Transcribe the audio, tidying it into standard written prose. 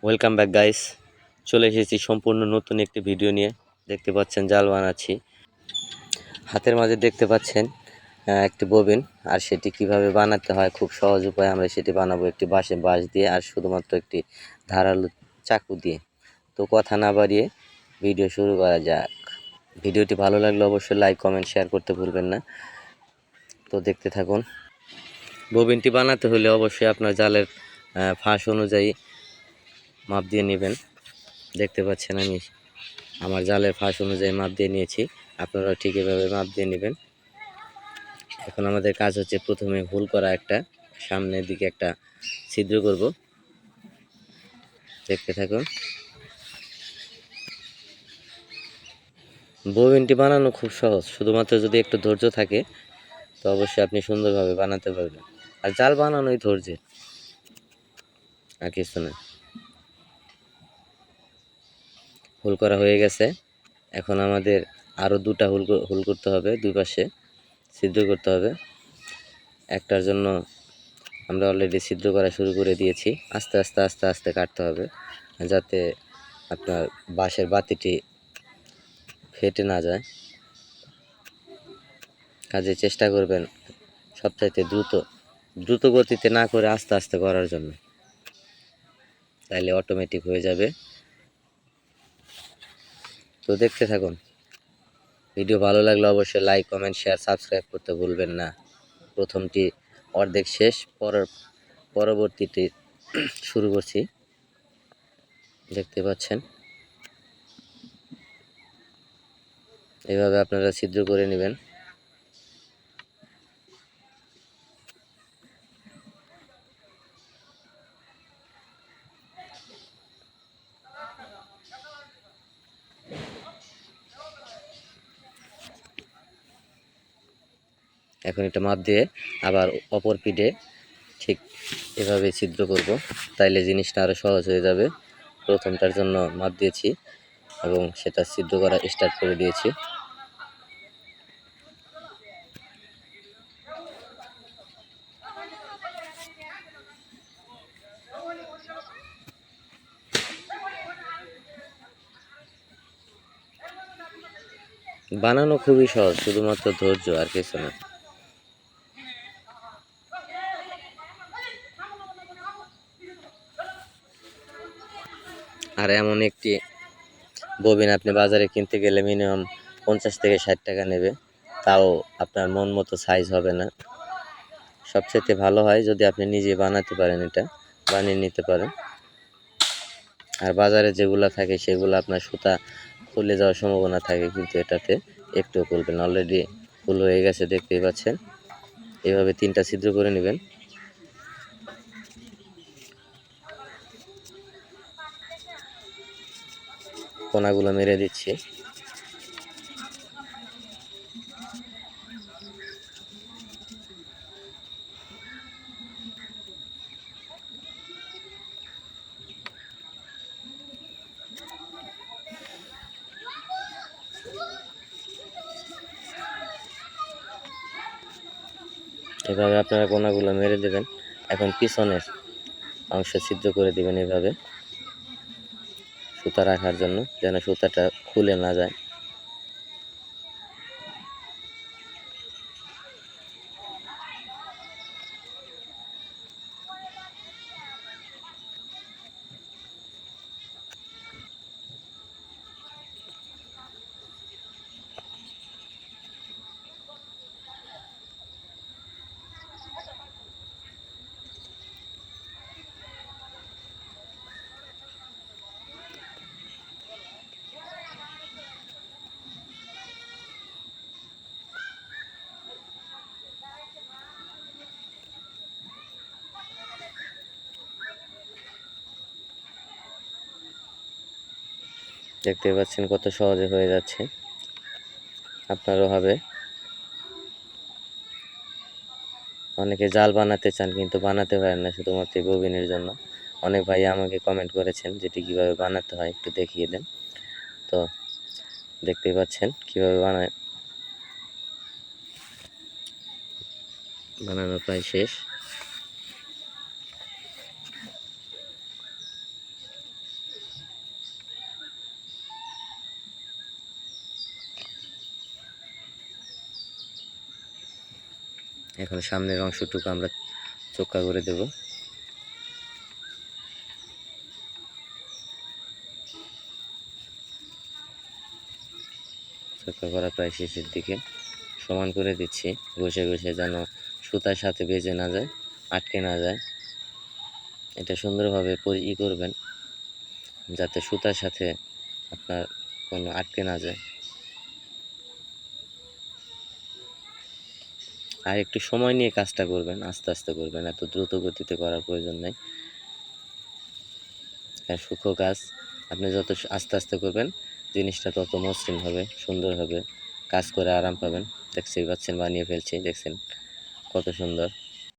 Welcome back guys. চলে এসেছি সম্পূর্ণ নতুন একটি ভিডিও নিয়ে। দেখতে পাচ্ছেন জাল বানাচ্ছি। হাতের মাঝে দেখতে পাচ্ছেন একটি ববিন, আর সেটি কিভাবে বানাতে হয় খুব সহজ উপায় আমরা সেটি বানাবো একটি বাঁশ দিয়ে, আর শুধুমাত্র একটি ধারালো চাকু দিয়ে। তো কথা না বাড়িয়ে ভিডিও শুরু করা যাক। ভিডিওটি ভালো লাগলে অবশ্যই লাইক কমেন্ট শেয়ার করতে ভুলবেন না। তো দেখতে থাকুন। ববিনটি বানাতে হলে অবশ্যই আপনার জালের ফাঁস অনুযায়ী মাপ দিয়ে নেবেন। দেখতে পাচ্ছেন আমি আমার জালের ফাঁস অনুযায়ী মাপ দিয়ে নিয়েছি, আপনারা ঠিক এভাবে মাপ দিয়ে নেবেন। এখন আমাদের কাজ হচ্ছে প্রথমে হোল করা, একটা সামনের দিকে একটা ছিদ্র করব। দেখতে থাকুন। ববিনটি বানানো খুব সহজ, শুধুমাত্র যদি একটু ধৈর্য থাকে তো অবশ্যই আপনি সুন্দরভাবে বানাতে পারবেন। আর জাল বানানোই ধৈর্যের, আর কিছু না। হোল করা হয়ে গেছে। এখন আমাদের আরও দুটা হোল করতে হবে, দুই পাশে ছিদ্র করতে হবে। একটার জন্য আমরা অলরেডি ছিদ্র করা শুরু করে দিয়েছি। আস্তে আস্তে আস্তে আস্তে কাটতে হবে, যাতে আপনার বাঁশের বাতিটি ফেটে না যায়। কাজে চেষ্টা করবেন সবচাইতে দ্রুত গতিতে না করে আস্তে আস্তে করার জন্য, তাইলে অটোমেটিক হয়ে যাবে। তো দেখতে থাকুন। ভিডিও ভালো লাগলে অবশ্যই লাইক কমেন্ট শেয়ার সাবস্ক্রাইব করতে ভুলবেন না। প্রথমটি অর্ধেক শেষ, পরবর্তীটি শুরু করছি। দেখতে পাচ্ছেন, এভাবে আপনারা ছিদ্র করে নেবেন। এখন এটা মাপ দিয়ে আবার অপর পিঠে ঠিক এভাবে ছিদ্র করব, তাইলে জিনিসটা আরও সহজ হয়ে যাবে। প্রথমটার জন্য মাপ দিয়েছি এবং সেটা ছিদ্র করা স্টার্ট করে দিয়েছি। বানানো খুবই সহজ, শুধুমাত্র ধৈর্য, আর কিছু না। আর এমন একটি ববিন আপনি বাজারে কিনতে গেলে মিনিমাম 50 থেকে 60 টাকা নেবে, তাও আপনার মন মতো সাইজ হবে না। সবচেয়ে ভালো হয় যদি আপনি নিজে বানাতে পারেন, এটা বানিয়ে নিতে পারেন। আর বাজারে যেগুলো থাকে সেগুলো আপনার সুতা খুলে যাওয়ার সম্ভাবনা থাকে, কিন্তু এটাতে একটু খুলবে না। অলরেডি ফুল হয়ে গেছে, দেখতেই পাচ্ছেন। এইভাবে 3টা ছিদ্র করে নেবেন। কোনাগুলো মেরে দিচ্ছি। এভাবে আপনারা কোনাগুলো মেরে দেবেন। এখন পিছনের অংশ ছিদ্র করে দিবেন এভাবে, সুতা রাখার জন্য, যেন সুতাটা খুলে না যায়। দেখতে পাচ্ছেন কত সহজে হয়ে যাচ্ছে। আপনারও হবে। অনেকে জাল বানাতে চান কিন্তু বানাতে পারেন না, শুধুমাত্র ববিনের জন্য। অনেক ভাই আমাকে কমেন্ট করেছেন যেটি কিভাবে বানাতে হয় একটু দেখিয়ে দেন। তো দেখতেই পাচ্ছেন কিভাবে বানানো প্রায় শেষ। এখন সামনের অংশটুকু আমরা চোক্কা করে দেব। চোক্কা করা প্রায় শেষের দিকে, সমান করে দিচ্ছি ঘষে ঘষে, যেন সুতার সাথে বেজে না যায়, আটকে না যায়। এটা সুন্দরভাবে করবেন যাতে সুতার সাথে আপনার কোনো আটকে না যায়। আর একটু সময় নিয়ে কাজটা করবেন, আস্তে আস্তে করবেন, এত দ্রুত গতিতে করার প্রয়োজন নেই। সূক্ষ্ম কাজ, আপনি যত আস্তে আস্তে করবেন জিনিসটা তত মসৃণ হবে, সুন্দর হবে, কাজ করে আরাম পাবেন। দেখতেই পাচ্ছেন বানিয়ে ফেলছি, দেখছেন কত সুন্দর।